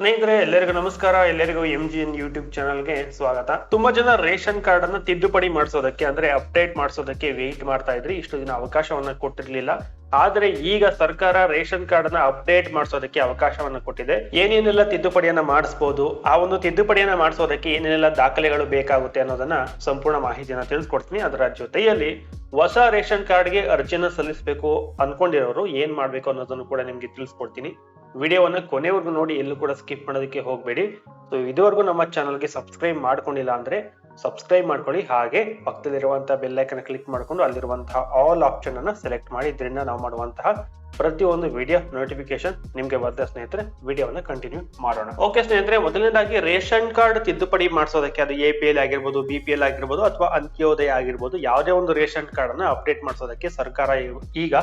ಸ್ನೇಹಿತರೆ ಎಲ್ಲರಿಗೂ ನಮಸ್ಕಾರ. ಎಲ್ಲರಿಗೂ MGN ಯೂಟ್ಯೂಬ್ ಚಾನಲ್ಗೆ ಸ್ವಾಗತ. ತುಂಬಾ ಜನ ರೇಷನ್ ಕಾರ್ಡ್ ಅನ್ನ ತಿದ್ದುಪಡಿ ಮಾಡಿಸೋದಕ್ಕೆ ಅಂದ್ರೆ ಅಪ್ಡೇಟ್ ಮಾಡಿಸೋದಕ್ಕೆ ವೇಟ್ ಮಾಡ್ತಾ ಇದ್ರಿ. ಇಷ್ಟು ದಿನ ಅವಕಾಶವನ್ನ ಕೊಟ್ಟಿರ್ಲಿಲ್ಲ. ಆದ್ರೆ ಈಗ ಸರ್ಕಾರ ರೇಷನ್ ಕಾರ್ಡ್ ಅನ್ನ ಅಪ್ಡೇಟ್ ಮಾಡಿಸೋದಕ್ಕೆ ಅವಕಾಶವನ್ನ ಕೊಟ್ಟಿದೆ. ಏನೇನೆಲ್ಲ ತಿದ್ದುಪಡಿಯನ್ನ ಮಾಡಿಸಬಹುದು, ಆ ಒಂದು ತಿದ್ದುಪಡಿಯನ್ನ ಮಾಡಿಸೋದಕ್ಕೆ ಏನೇನೆಲ್ಲ ದಾಖಲೆಗಳು ಬೇಕಾಗುತ್ತೆ ಅನ್ನೋದನ್ನ ಸಂಪೂರ್ಣ ಮಾಹಿತಿಯನ್ನ ತಿಳಿಸ್ಕೊಡ್ತೀನಿ. ಅದರ ಜೊತೆಯಲ್ಲಿ ಹೊಸ ರೇಷನ್ ಕಾರ್ಡ್ಗೆ ಅರ್ಜಿಯನ್ನ ಸಲ್ಲಿಸಬೇಕು ಅನ್ಕೊಂಡಿರೋರು ಏನ್ ಮಾಡ್ಬೇಕು ಅನ್ನೋದನ್ನು ಕೂಡ ನಿಮ್ಗೆ ತಿಳಿಸ್ಕೊಡ್ತೀನಿ. ವಿಡಿಯೋವನ್ನ ಕೊನೆವರೆಗೂ ನೋಡಿ, ಎಲ್ಲೂ ಕೂಡ ಸ್ಕಿಪ್ ಮಾಡೋದಕ್ಕೆ ಹೋಗಬೇಡಿ. ಸೊ ಇದುವರೆಗೂ ನಮ್ಮ ಚಾನಲ್ಗೆ ಸಬ್ಸ್ಕ್ರೈಬ್ ಮಾಡ್ಕೊಂಡಿಲ್ಲ ಅಂದ್ರೆ ಸಬ್ಸ್ಕ್ರೈಬ್ ಮಾಡ್ಕೊಳ್ಳಿ. ಹಾಗೆ ಪಕ್ಕದಲ್ಲಿರುವಂತಹ ಬೆಲ್ ಐಕನ್ ಕ್ಲಿಕ್ ಮಾಡ್ಕೊಂಡು ಅಲ್ಲಿರುವಂತಹ ಆಲ್ ಆಪ್ಷನ್ ಅನ್ನ ಸೆಲೆಕ್ಟ್ ಮಾಡಿ. ಇದರಿಂದ ನಾವು ಮಾಡುವಂತಹ ಪ್ರತಿಯೊಂದು ವಿಡಿಯೋ ನೋಟಿಫಿಕೇಶನ್ ನಿಮ್ಗೆ ಬರುತ್ತೆ. ಸ್ನೇಹಿತರೆ ವಿಡಿಯೋವನ್ನ ಕಂಟಿನ್ಯೂ ಮಾಡೋಣ. ಓಕೆ ಸ್ನೇಹಿತರೆ, ಮೊದಲನೇದಾಗಿ ರೇಷನ್ ಕಾರ್ಡ್ ತಿದ್ದುಪಡಿ ಮಾಡಿಸೋದಕ್ಕೆ ಅದು APL ಆಗಿರ್ಬೋದು, BPL ಆಗಿರ್ಬೋದು ಅಥವಾ ಅಂತ್ಯೋದಯ ಆಗಿರ್ಬೋದು, ಯಾವುದೇ ಒಂದು ರೇಷನ್ ಕಾರ್ಡ್ ಅನ್ನ ಅಪ್ಡೇಟ್ ಮಾಡಿಸೋದಕ್ಕೆ ಸರ್ಕಾರ ಈಗ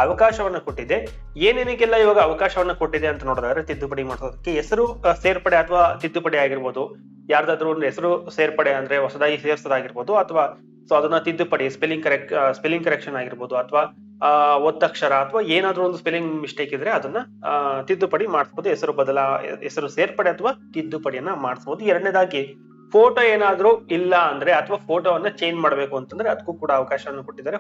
ಅವಕಾಶವನ್ನ ಕೊಟ್ಟಿದೆ. ಏನೇನಿಗೆಲ್ಲ ಇವಾಗ ಅವಕಾಶವನ್ನ ಕೊಟ್ಟಿದೆ ಅಂತ ನೋಡಿದ್ರೆ, ತಿದ್ದುಪಡಿ ಮಾಡಿಸೋದಕ್ಕೆ ಹೆಸರು ಸೇರ್ಪಡೆ ಅಥವಾ ತಿದ್ದುಪಡಿ ಆಗಿರ್ಬೋದು, ಯಾರ್ದಾದ್ರೂ ಒಂದು ಹೆಸರು ಸೇರ್ಪಡೆ ಅಂದ್ರೆ ಹೊಸದಾಗಿ ಸೇರ್ಸೋದಾಗಿರ್ಬೋದು, ಅಥವಾ ಸೊ ಅದನ್ನ ತಿದ್ದುಪಡಿ ಸ್ಪೆಲ್ಲಿಂಗ್ ಕರೆಕ್ಷನ್ ಆಗಿರ್ಬೋದು, ಅಥವಾ ಒತ್ತಕ್ಷರ ಅಥವಾ ಏನಾದ್ರೂ ಒಂದು ಸ್ಪೆಲ್ಲಿಂಗ್ ಮಿಸ್ಟೇಕ್ ಇದ್ರೆ ಅದನ್ನ ತಿದ್ದುಪಡಿ ಮಾಡಿಸ್ಬೋದು. ಹೆಸರು ಸೇರ್ಪಡೆ ಅಥವಾ ತಿದ್ದುಪಡಿಯನ್ನ ಮಾಡಿಸ್ಬೋದು. ಎರಡನೇದಾಗಿ ಫೋಟೋ ಏನಾದ್ರೂ ಇಲ್ಲ ಅಂದ್ರೆ ಅಥವಾ ಫೋಟೋವನ್ನ ಚೇಂಜ್ ಮಾಡ್ಬೇಕು ಅಂತಂದ್ರೆ ಅದಕ್ಕೂ ಕೂಡ ಅವಕಾಶವನ್ನು ಕೊಟ್ಟಿದ್ದಾರೆ.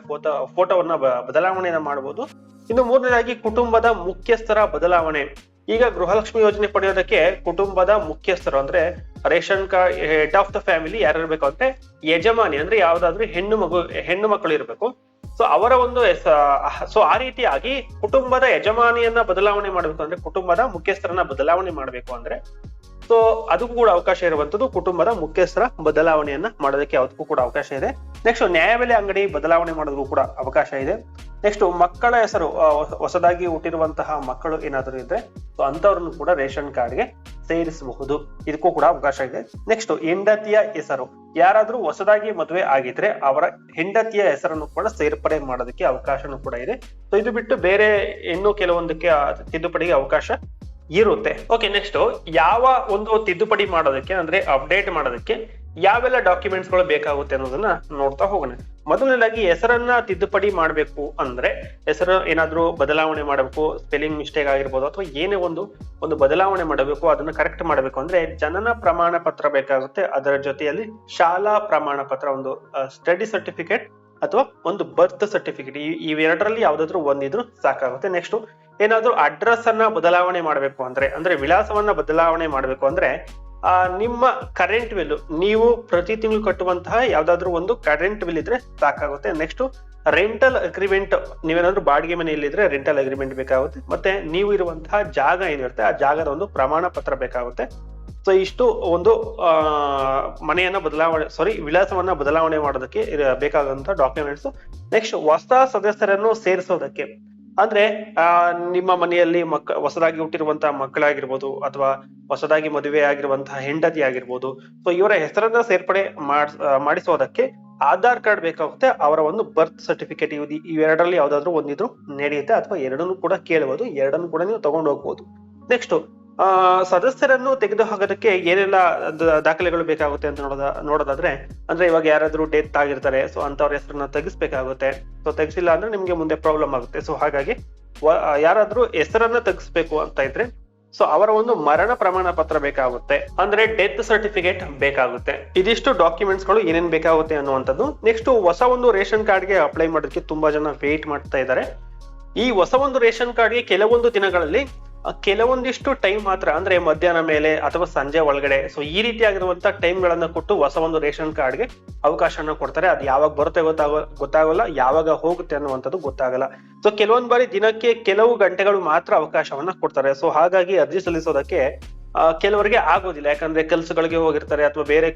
ಫೋಟೋವನ್ನ ಬದಲಾವಣೆಯನ್ನ ಮಾಡಬಹುದು. ಇನ್ನು ಮೂರನೇದಾಗಿ ಕುಟುಂಬದ ಮುಖ್ಯಸ್ಥರ ಬದಲಾವಣೆ. ಈಗ ಗೃಹಲಕ್ಷ್ಮಿ ಯೋಜನೆ ಪಡೆಯೋದಕ್ಕೆ ಕುಟುಂಬದ ಮುಖ್ಯಸ್ಥರು ಅಂದ್ರೆ ration card head of the family ಯಾರು ಇರ್ಬೇಕು ಅಂದ್ರೆ ಯಜಮಾನಿ ಅಂದ್ರೆ ಯಾವ್ದಾದ್ರು ಹೆಣ್ಣು ಮಕ್ಕಳು ಇರ್ಬೇಕು. ಸೊ ಅವರ ಒಂದು ಸೊ ಆ ರೀತಿಯಾಗಿ ಕುಟುಂಬದ ಯಜಮಾನಿಯನ್ನ ಬದಲಾವಣೆ ಮಾಡ್ಬೇಕು ಅಂದ್ರೆ, ಕುಟುಂಬದ ಮುಖ್ಯಸ್ಥರನ್ನ ಬದಲಾವಣೆ ಮಾಡ್ಬೇಕು ಅಂದ್ರೆ ಸೊ ಅದಕ್ಕೂ ಕೂಡ ಅವಕಾಶ ಇರುವಂತದ್ದು. ಕುಟುಂಬದ ಮುಖ್ಯಸ್ಥರ ಬದಲಾವಣೆಯನ್ನ ಮಾಡೋದಕ್ಕೆ ಅದಕ್ಕೂ ಕೂಡ ಅವಕಾಶ ಇದೆ. ನೆಕ್ಸ್ಟ್ ನ್ಯಾಯಬೆಲೆ ಅಂಗಡಿ ಬದಲಾವಣೆ ಮಾಡೋದಕ್ಕೂ ಕೂಡ ಅವಕಾಶ ಇದೆ. ನೆಕ್ಸ್ಟ್ ಮಕ್ಕಳ ಹೆಸರು, ಹೊಸದಾಗಿ ಹುಟ್ಟಿರುವಂತಹ ಮಕ್ಕಳು ಏನಾದರೂ ಇದ್ರೆ ಸೊ ಅಂತವ್ರನ್ನು ಕೂಡ ರೇಷನ್ ಕಾರ್ಡ್ಗೆ ಸೇರಿಸಬಹುದು. ಇದಕ್ಕೂ ಕೂಡ ಅವಕಾಶ ಇದೆ. ನೆಕ್ಸ್ಟ್ ಹೆಂಡತಿಯ ಹೆಸರು, ಯಾರಾದ್ರೂ ಹೊಸದಾಗಿ ಮದುವೆ ಆಗಿದ್ರೆ ಅವರ ಹೆಂಡತಿಯ ಹೆಸರನ್ನು ಕೂಡ ಸೇರ್ಪಡೆ ಮಾಡೋದಕ್ಕೆ ಅವಕಾಶನೂ ಕೂಡ ಇದೆ. ಸೊ ಇದು ಬಿಟ್ಟು ಬೇರೆ ಇನ್ನೂ ಕೆಲವೊಂದಕ್ಕೆ ತಿದ್ದುಪಡಿಗೆ ಅವಕಾಶ ಇರುತ್ತೆ. ಓಕೆ, ನೆಕ್ಸ್ಟ್ ಯಾವ ಒಂದು ತಿದ್ದುಪಡಿ ಮಾಡೋದಕ್ಕೆ ಅಂದ್ರೆ ಅಪ್ಡೇಟ್ ಮಾಡೋದಕ್ಕೆ ಯಾವೆಲ್ಲ ಡಾಕ್ಯುಮೆಂಟ್ಸ್ ಗಳು ಬೇಕಾಗುತ್ತೆ ಅನ್ನೋದನ್ನ ನೋಡ್ತಾ ಹೋಗೋಣ. ಮೊದಲನೇದಾಗಿ ಹೆಸರನ್ನ ತಿದ್ದುಪಡಿ ಮಾಡ್ಬೇಕು ಅಂದ್ರೆ, ಹೆಸರು ಏನಾದ್ರೂ ಬದಲಾವಣೆ ಮಾಡಬೇಕು, ಸ್ಪೆಲ್ಲಿಂಗ್ ಮಿಸ್ಟೇಕ್ ಆಗಿರ್ಬೋದು ಅಥವಾ ಏನೇ ಒಂದು ಬದಲಾವಣೆ ಮಾಡಬೇಕು, ಅದನ್ನ ಕರೆಕ್ಟ್ ಮಾಡಬೇಕು ಅಂದ್ರೆ ಜನನ ಪ್ರಮಾಣ ಪತ್ರ ಬೇಕಾಗುತ್ತೆ. ಅದರ ಜೊತೆಯಲ್ಲಿ ಶಾಲಾ ಪ್ರಮಾಣ ಪತ್ರ, ಒಂದು ಸ್ಟಡಿ ಸರ್ಟಿಫಿಕೇಟ್ ಅಥವಾ ಒಂದು ಬರ್ತ್ ಸರ್ಟಿಫಿಕೇಟ್, ಇವೆರಡರಲ್ಲಿ ಯಾವ್ದಾದ್ರು ಒಂದಿದ್ರು ಸಾಕಾಗುತ್ತೆ. ನೆಕ್ಸ್ಟ್ ಏನಾದ್ರೂ ಅಡ್ರೆಸ್ ಅನ್ನ ಬದಲಾವಣೆ ಮಾಡಬೇಕು ಅಂದ್ರೆ ವಿಳಾಸವನ್ನ ಬದಲಾವಣೆ ಮಾಡಬೇಕು ಅಂದ್ರೆ ನಿಮ್ಮ ಕರೆಂಟ್ ಬಿಲ್, ನೀವು ಪ್ರತಿ ತಿಂಗಳು ಕಟ್ಟುವಂತಹ ಯಾವ್ದಾದ್ರು ಒಂದು ಕರೆಂಟ್ ಬಿಲ್ ಇದ್ರೆ ಸಾಕಾಗುತ್ತೆ. ನೆಕ್ಸ್ಟ್ ರೆಂಟಲ್ ಅಗ್ರಿಮೆಂಟ್, ನೀವೇನಾದ್ರೂ ಬಾಡಿಗೆ ಮನೆಯಲ್ಲಿ ಇದ್ರೆ ರೆಂಟಲ್ ಅಗ್ರಿಮೆಂಟ್ ಬೇಕಾಗುತ್ತೆ. ಮತ್ತೆ ನೀವು ಇರುವಂತಹ ಜಾಗ ಏನಿರುತ್ತೆ ಆ ಜಾಗದ ಒಂದು ಪ್ರಮಾಣ ಪತ್ರ ಬೇಕಾಗುತ್ತೆ. ಸೊ ಇಷ್ಟು ಒಂದು ವಿಳಾಸವನ್ನ ಬದಲಾವಣೆ ಮಾಡೋದಕ್ಕೆ ಬೇಕಾಗುವಂತಹ ಡಾಕ್ಯುಮೆಂಟ್ಸ್. ನೆಕ್ಸ್ಟ್ ಹೊಸ ಸದಸ್ಯರನ್ನು ಸೇರಿಸೋದಕ್ಕೆ ಅಂದ್ರೆ ನಿಮ್ಮ ಮನೆಯಲ್ಲಿ ಹೊಸದಾಗಿ ಹುಟ್ಟಿರುವಂತಹ ಮಕ್ಕಳಾಗಿರ್ಬೋದು ಅಥವಾ ಹೊಸದಾಗಿ ಮದುವೆ ಆಗಿರುವಂತಹ ಹೆಂಡತಿ ಆಗಿರ್ಬೋದು, ಸೊ ಇವರ ಹೆಸರನ್ನ ಸೇರ್ಪಡೆ ಮಾಡಿಸೋದಕ್ಕೆ ಆಧಾರ್ ಕಾರ್ಡ್ ಬೇಕಾಗುತ್ತೆ. ಅವರ ಒಂದು ಬರ್ತ್ ಸರ್ಟಿಫಿಕೇಟ್, ಇವೆರಡರಲ್ಲಿ ಯಾವ್ದಾದ್ರು ಒಂದಿದ್ರು ನಡೆಯುತ್ತೆ, ಅಥವಾ ಎರಡನ್ನೂ ಕೂಡ ಕೇಳಬಹುದು. ಎರಡನ್ನೂ ಕೂಡ ನೀವು ತಗೊಂಡು ಹೋಗ್ಬೋದು. ನೆಕ್ಸ್ಟ್ ಸದಸ್ಯರನ್ನು ತೆಗೆದು ಹಾಕೋದಕ್ಕೆ ಏನೆಲ್ಲ ದಾಖಲೆಗಳು ಬೇಕಾಗುತ್ತೆ ಅಂತ ನೋಡೋದಾದ್ರೆ, ಅಂದ್ರೆ ಇವಾಗ ಯಾರಾದ್ರೂ ಡೆತ್ ಆಗಿರ್ತಾರೆ, ಸೊ ಅಂತವ್ರ ಹೆಸರನ್ನ ತೆಗಿಸ್ಬೇಕಾಗುತ್ತೆ. ಸೊ ತೆಗಿಸಿಲ್ಲ ಅಂದ್ರೆ ನಿಮ್ಗೆ ಮುಂದೆ ಪ್ರಾಬ್ಲಮ್ ಆಗುತ್ತೆ. ಸೊ ಹಾಗಾಗಿ ಯಾರಾದ್ರೂ ಹೆಸರನ್ನ ತೆಗಿಸ್ಬೇಕು ಅಂತ ಇದ್ರೆ ಸೊ ಅವರ ಒಂದು ಮರಣ ಪ್ರಮಾಣ ಪತ್ರ ಬೇಕಾಗುತ್ತೆ, ಅಂದ್ರೆ ಡೆತ್ ಸರ್ಟಿಫಿಕೇಟ್ ಬೇಕಾಗುತ್ತೆ. ಇದಿಷ್ಟು ಡಾಕ್ಯುಮೆಂಟ್ಸ್ ಗಳು ಏನೇನ್ ಬೇಕಾಗುತ್ತೆ ಅನ್ನುವಂಥದ್ದು. ನೆಕ್ಸ್ಟ್ ಹೊಸ ಒಂದು ರೇಷನ್ ಕಾರ್ಡ್ಗೆ ಅಪ್ಲೈ ಮಾಡೋದಕ್ಕೆ ತುಂಬಾ ಜನ ವೇಟ್ ಮಾಡ್ತಾ ಇದ್ದಾರೆ. ಈ ಹೊಸ ಒಂದು ರೇಷನ್ ಕಾರ್ಡ್ಗೆ ಕೆಲವೊಂದು ದಿನಗಳಲ್ಲಿ ಕೆಲವೊಂದಿಷ್ಟು ಟೈಮ್ ಮಾತ್ರ, ಅಂದ್ರೆ ಮಧ್ಯಾಹ್ನ ಮೇಲೆ ಅಥವಾ ಸಂಜೆ ಒಳಗಡೆ, ಸೊ ಈ ರೀತಿಯಾಗಿರುವಂತಹ ಟೈಮ್ ಗಳನ್ನ ಕೊಟ್ಟು ಹೊಸ ಒಂದು ರೇಷನ್ ಕಾರ್ಡ್ಗೆ ಅವಕಾಶನ ಕೊಡ್ತಾರೆ. ಅದು ಯಾವಾಗ ಬರುತ್ತೆ ಗೊತ್ತಾಗಲ್ಲ, ಯಾವಾಗ ಹೋಗುತ್ತೆ ಅನ್ನುವಂಥದ್ದು ಗೊತ್ತಾಗಲ್ಲ. ಸೊ ಕೆಲವೊಂದ್ ಬಾರಿ ದಿನಕ್ಕೆ ಕೆಲವು ಗಂಟೆಗಳು ಮಾತ್ರ ಅವಕಾಶವನ್ನ ಕೊಡ್ತಾರೆ. ಸೊ ಹಾಗಾಗಿ ಅರ್ಜಿ ಸಲ್ಲಿಸೋದಕ್ಕೆ ಕೆಲವರಿಗೆ ಆಗೋದಿಲ್ಲ, ಯಾಕಂದ್ರೆ ಕೆಲಸಗಳಿಗೆ ಹೋಗಿರ್ತಾರೆ ಅಥವಾ ಬೇರೆ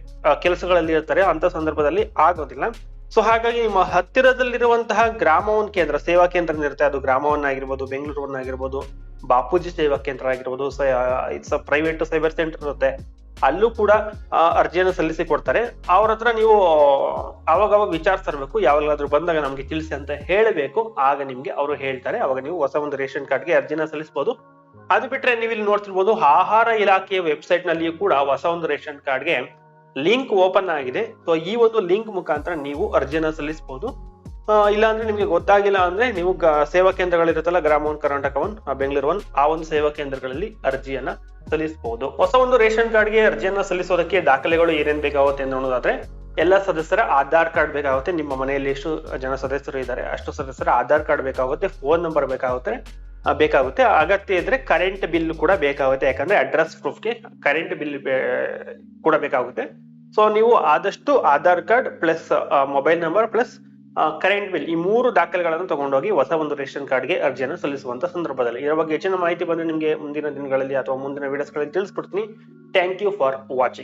ಕೆಲಸಗಳಲ್ಲಿ ಇರ್ತಾರೆ. ಅಂತ ಸಂದರ್ಭದಲ್ಲಿ ಆಗೋದಿಲ್ಲ. ಸೊ ಹಾಗಾಗಿ ನಿಮ್ಮ ಹತ್ತಿರದಲ್ಲಿರುವಂತಹ ಗ್ರಾಮವನ್ ಕೇಂದ್ರ, ಸೇವಾ ಕೇಂದ್ರ ಇರುತ್ತೆ, ಅದು ಗ್ರಾಮವನ್ನಾಗಿರ್ಬೋದು, ಬೆಂಗಳೂರನ್ನಾಗಿರ್ಬೋದು, ಬಾಪೂಜಿ ಸೇವಾ ಕೇಂದ್ರ ಆಗಿರ್ಬೋದು, ಇಟ್ಸ್ ಪ್ರೈವೇಟ್ ಸೈಬರ್ ಸೆಂಟರ್ ಇರುತ್ತೆ, ಅಲ್ಲೂ ಕೂಡ ಅರ್ಜಿಯನ್ನು ಸಲ್ಲಿಸಿ ಕೊಡ್ತಾರೆ. ಅವ್ರ ಹತ್ರ ನೀವು ಅವಾಗ ವಿಚಾರಿಸಿರ್ಬೇಕು, ಯಾವಾಗಾದ್ರೂ ಬಂದಾಗ ನಮ್ಗೆ ತಿಳಿಸಿ ಅಂತ ಹೇಳಬೇಕು. ಆಗ ನಿಮ್ಗೆ ಅವರು ಹೇಳ್ತಾರೆ, ಅವಾಗ ನೀವು ಹೊಸ ಒಂದು ರೇಷನ್ ಕಾರ್ಡ್ಗೆ ಅರ್ಜಿನ ಸಲ್ಲಿಸಬಹುದು. ಅದು ಬಿಟ್ರೆ ನೀವು ಇಲ್ಲಿ ನೋಡ್ತಿರ್ಬೋದು, ಆಹಾರ ಇಲಾಖೆಯ ವೆಬ್ಸೈಟ್ ನಲ್ಲಿಯೂ ಕೂಡ ಹೊಸ ಒಂದು ರೇಷನ್ ಕಾರ್ಡ್ಗೆ ಲಿಂಕ್ ಓಪನ್ ಆಗಿದೆ. ಸೊ ಈ ಒಂದು ಲಿಂಕ್ ಮುಖಾಂತರ ನೀವು ಅರ್ಜಿನ ಸಲ್ಲಿಸಬಹುದು. ಇಲ್ಲ ಅಂದ್ರೆ ನಿಮ್ಗೆ ಗೊತ್ತಾಗಿಲ್ಲ ಅಂದ್ರೆ ನೀವು ಸೇವಾ ಕೇಂದ್ರಗಳಿರುತ್ತಲ್ಲ, ಗ್ರಾಮ one, Karnataka one, Bengaluru one, ಆ ಒಂದು ಸೇವಾ ಕೇಂದ್ರಗಳಲ್ಲಿ ಅರ್ಜಿಯನ್ನ ಸಲ್ಲಿಸಬಹುದು. ಹೊಸ ಒಂದು ರೇಷನ್ ಕಾರ್ಡ್ಗೆ ಅರ್ಜಿಯನ್ನ ಸಲ್ಲಿಸೋದಕ್ಕೆ ದಾಖಲೆಗಳು ಏನೇನ್ ಬೇಕಾಗುತ್ತೆ ಅಂತ ನೋಡೋದಾದ್ರೆ, ಎಲ್ಲ ಸದಸ್ಯರ ಆಧಾರ್ ಕಾರ್ಡ್ ಬೇಕಾಗುತ್ತೆ. ನಿಮ್ಮ ಮನೆಯಲ್ಲಿ ಎಷ್ಟು ಜನ ಸದಸ್ಯರು ಇದ್ದಾರೆ ಅಷ್ಟು ಸದಸ್ಯರ ಆಧಾರ್ ಕಾರ್ಡ್ ಬೇಕಾಗುತ್ತೆ, ಫೋನ್ ನಂಬರ್ ಬೇಕಾಗುತ್ತೆ. ಅಗತ್ಯ ಇದ್ರೆ ಕರೆಂಟ್ ಬಿಲ್ ಕೂಡ ಬೇಕಾಗುತ್ತೆ, ಯಾಕಂದ್ರೆ ಅಡ್ರೆಸ್ ಪ್ರೂಫ್ಗೆ ಕರೆಂಟ್ ಬಿಲ್ ಕೂಡ ಬೇಕಾಗುತ್ತೆ. ಸೊ ನೀವು ಆದಷ್ಟು Aadhaar card plus mobile number plus current bill, ಈ 3 ದಾಖಲೆಗಳನ್ನು ತಗೊಂಡೋಗಿ ಹೊಸ ಒಂದು ರೇಷನ್ ಕಾರ್ಡ್ಗೆ ಅರ್ಜಿಯನ್ನು ಸಲ್ಲಿಸುವಂತ ಸಂದರ್ಭದಲ್ಲಿ ಇದರ ಬಗ್ಗೆ ಹೆಚ್ಚಿನ ಮಾಹಿತಿ ಬಂದ್ರೆ ನಿಮಗೆ ಮುಂದಿನ ದಿನಗಳಲ್ಲಿ ಅಥವಾ ಮುಂದಿನ ವಿಡಿಯೋಸ್ಗಳಲ್ಲಿ ತಿಳಿಸ್ಬಿಡ್ತೀನಿ. Thank you for watching.